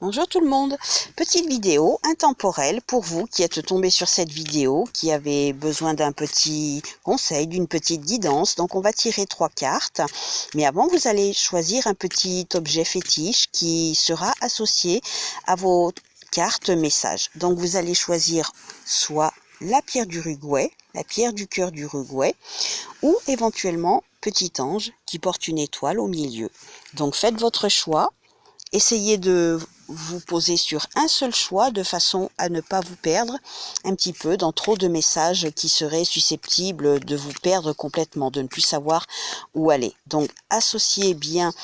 Bonjour tout le monde, petite vidéo intemporelle pour vous qui êtes tombé sur cette vidéo, qui avez besoin d'un petit conseil, d'une petite guidance. Donc on va tirer 3 cartes, mais avant vous allez choisir un petit objet fétiche qui sera associé à vos cartes messages. Donc vous allez choisir soit la pierre d'Uruguay, la pierre du cœur d'Uruguay, ou éventuellement petit ange qui porte une étoile au milieu. Donc faites votre choix. Essayez de vous poser sur un seul choix de façon à ne pas vous perdre un petit peu dans trop de messages qui seraient susceptibles de vous perdre complètement, de ne plus savoir où aller. Donc associez bien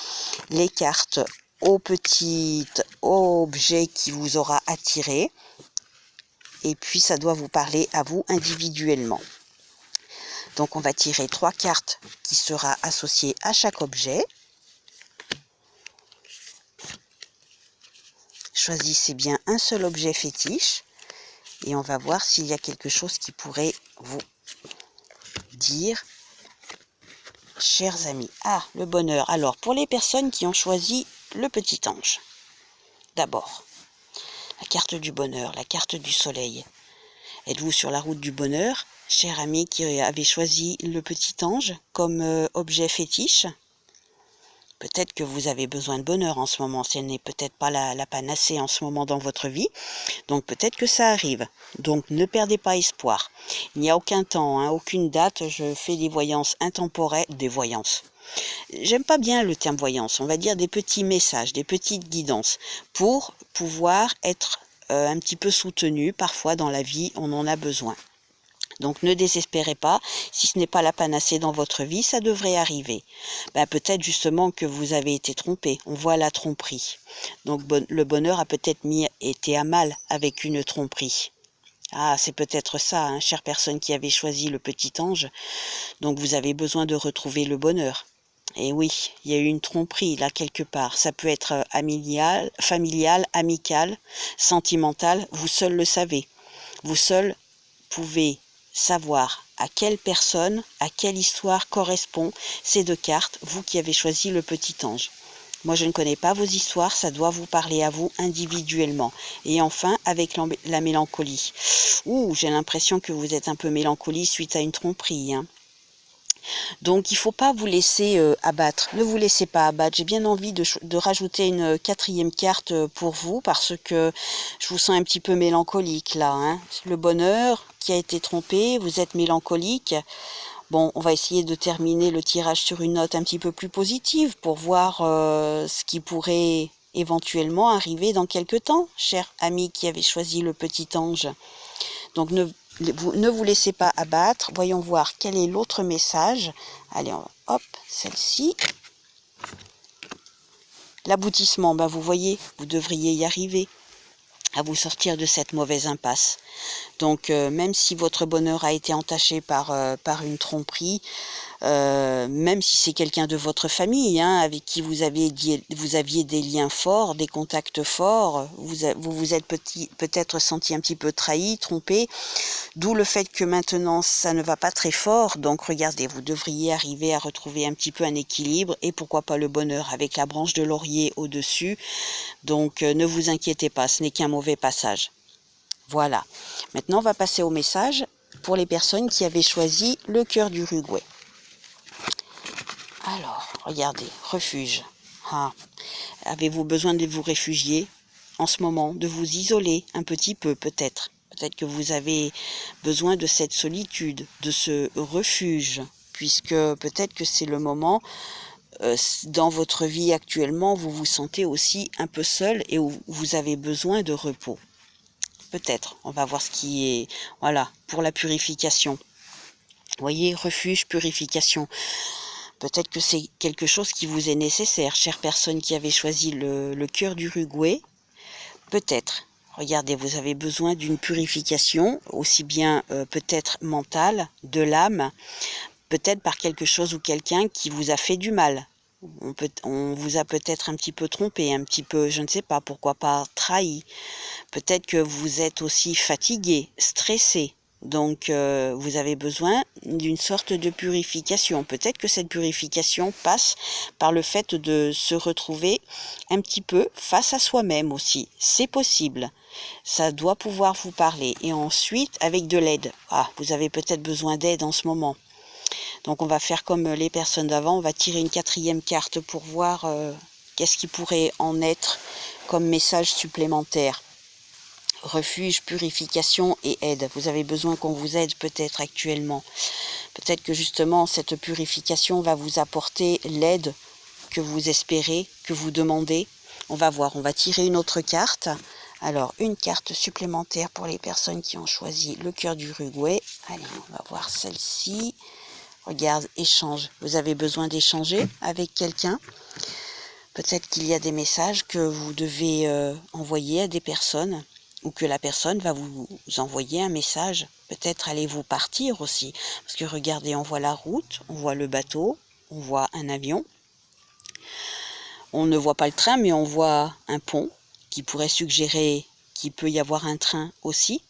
les cartes au petit objet qui vous aura attiré et puis ça doit vous parler à vous individuellement. Donc on va tirer 3 cartes qui sera associées à chaque objet. Choisissez bien un seul objet fétiche et on va voir s'il y a quelque chose qui pourrait vous dire, chers amis. Ah, le bonheur. Alors, pour les personnes qui ont choisi le petit ange, d'abord, la carte du bonheur, la carte du soleil. Êtes-vous sur la route du bonheur, chers amis qui avez choisi le petit ange comme objet fétiche? Peut-être que vous avez besoin de bonheur en ce moment, ce n'est peut-être pas la panacée en ce moment dans votre vie, donc peut-être que ça arrive. Donc ne perdez pas espoir. Il n'y a aucun temps, hein, aucune date, je fais des voyances intemporelles, des voyances. J'aime pas bien le terme voyance, on va dire des petits messages, des petites guidances, pour pouvoir être un petit peu soutenu, parfois dans la vie on en a besoin. Donc ne désespérez pas, si ce n'est pas la panacée dans votre vie, ça devrait arriver. Peut-être justement que vous avez été trompé, on voit la tromperie. Donc le bonheur a peut-être été à mal avec une tromperie. Ah, c'est peut-être ça, hein, chère personne qui avait choisi le petit ange. Donc vous avez besoin de retrouver le bonheur. Et oui, il y a eu une tromperie là quelque part. Ça peut être familial, amical, sentimental, vous seul le savez. Vous seul pouvez savoir à quelle personne, à quelle histoire correspond ces 2 cartes, vous qui avez choisi le petit ange. Moi, je ne connais pas vos histoires, ça doit vous parler à vous individuellement. Et enfin, avec la mélancolie. Ouh, j'ai l'impression que vous êtes un peu mélancolique suite à une tromperie, hein. Donc, il ne faut pas vous laisser abattre. Ne vous laissez pas abattre. J'ai bien envie de rajouter une 4e carte pour vous parce que je vous sens un petit peu mélancolique là, hein. Le bonheur qui a été trompé, vous êtes mélancolique. Bon, on va essayer de terminer le tirage sur une note un petit peu plus positive pour voir ce qui pourrait éventuellement arriver dans quelque temps, cher ami qui avait choisi le petit ange. Donc ne vous laissez pas abattre. Voyons voir quel est l'autre message. Allez, hop, celle-ci. L'aboutissement, vous voyez, vous devriez y arriver à vous sortir de cette mauvaise impasse. Donc même si votre bonheur a été entaché par une tromperie, même si c'est quelqu'un de votre famille, hein, avec qui vous aviez des liens forts, des contacts forts, vous êtes peut-être senti un petit peu trahi, trompé, d'où le fait que maintenant ça ne va pas très fort. Donc regardez, vous devriez arriver à retrouver un petit peu un équilibre et pourquoi pas le bonheur avec la branche de laurier au-dessus. Donc ne vous inquiétez pas, ce n'est qu'un mauvais passage. Voilà. Maintenant, on va passer au message pour les personnes qui avaient choisi le cœur d'Uruguay. Alors, regardez, refuge. Ah. Avez-vous besoin de vous réfugier en ce moment, de vous isoler un petit peu peut-être? Peut-être que vous avez besoin de cette solitude, de ce refuge, puisque peut-être que c'est le moment dans votre vie actuellement, vous vous sentez aussi un peu seul et où vous avez besoin de repos. Peut-être, on va voir ce qui est, voilà, pour la purification. Vous voyez, refuge, purification. Peut-être que c'est quelque chose qui vous est nécessaire, chère personne qui avait choisi le cœur d'Uruguay. Peut-être. Regardez, vous avez besoin d'une purification, aussi bien peut-être mentale, de l'âme, peut-être par quelque chose ou quelqu'un qui vous a fait du mal. On vous a peut-être un petit peu trompé, un petit peu, je ne sais pas, pourquoi pas trahi. Peut-être que vous êtes aussi fatigué, stressé. Donc vous avez besoin d'une sorte de purification. Peut-être que cette purification passe par le fait de se retrouver un petit peu face à soi-même aussi. C'est possible. Ça doit pouvoir vous parler. Et ensuite, avec de l'aide. Ah, vous avez peut-être besoin d'aide en ce moment. Donc on va faire comme les personnes d'avant. On va tirer une 4e carte pour voir qu'est-ce qui pourrait en être comme message supplémentaire. Refuge, purification et aide. Vous avez besoin qu'on vous aide peut-être actuellement. Peut-être que justement cette purification va vous apporter l'aide que vous espérez, que vous demandez. On va voir, on va tirer une autre carte. Alors, une carte supplémentaire pour les personnes qui ont choisi le cœur d'Uruguay. Allez, on va voir celle-ci. Regarde, échange. Vous avez besoin d'échanger avec quelqu'un. Peut-être qu'il y a des messages que vous devez envoyer à des personnes, ou que la personne va vous envoyer un message. Peut-être allez-vous partir aussi. Parce que regardez, on voit la route, on voit le bateau, on voit un avion. On ne voit pas le train, mais on voit un pont qui pourrait suggérer qu'il peut y avoir un train aussi.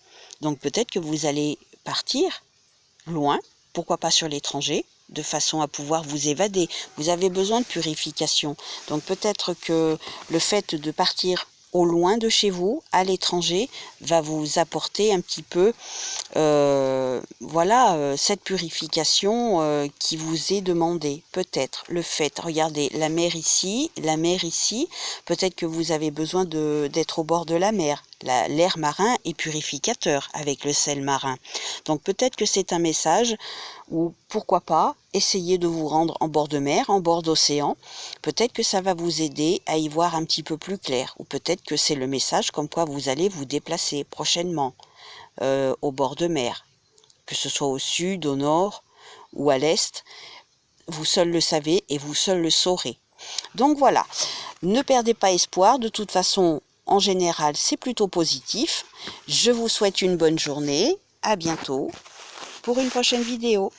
Donc peut-être que vous allez partir loin, pourquoi pas sur l'étranger, de façon à pouvoir vous évader. Vous avez besoin de purification. Donc peut-être que le fait de partir au loin de chez vous, à l'étranger, va vous apporter un petit peu cette purification qui vous est demandée. Peut-être le fait, regardez, la mer ici, peut-être que vous avez besoin d'être au bord de la mer. L'air marin est purificateur avec le sel marin. Donc peut-être que c'est un message ou pourquoi pas, essayez de vous rendre en bord de mer, en bord d'océan. Peut-être que ça va vous aider à y voir un petit peu plus clair. Ou peut-être que c'est le message comme quoi vous allez vous déplacer prochainement au bord de mer. Que ce soit au sud, au nord ou à l'est. Vous seul le savez et vous seul le saurez. Donc voilà, ne perdez pas espoir. De toute façon, en général, c'est plutôt positif. Je vous souhaite une bonne journée. À bientôt pour une prochaine vidéo.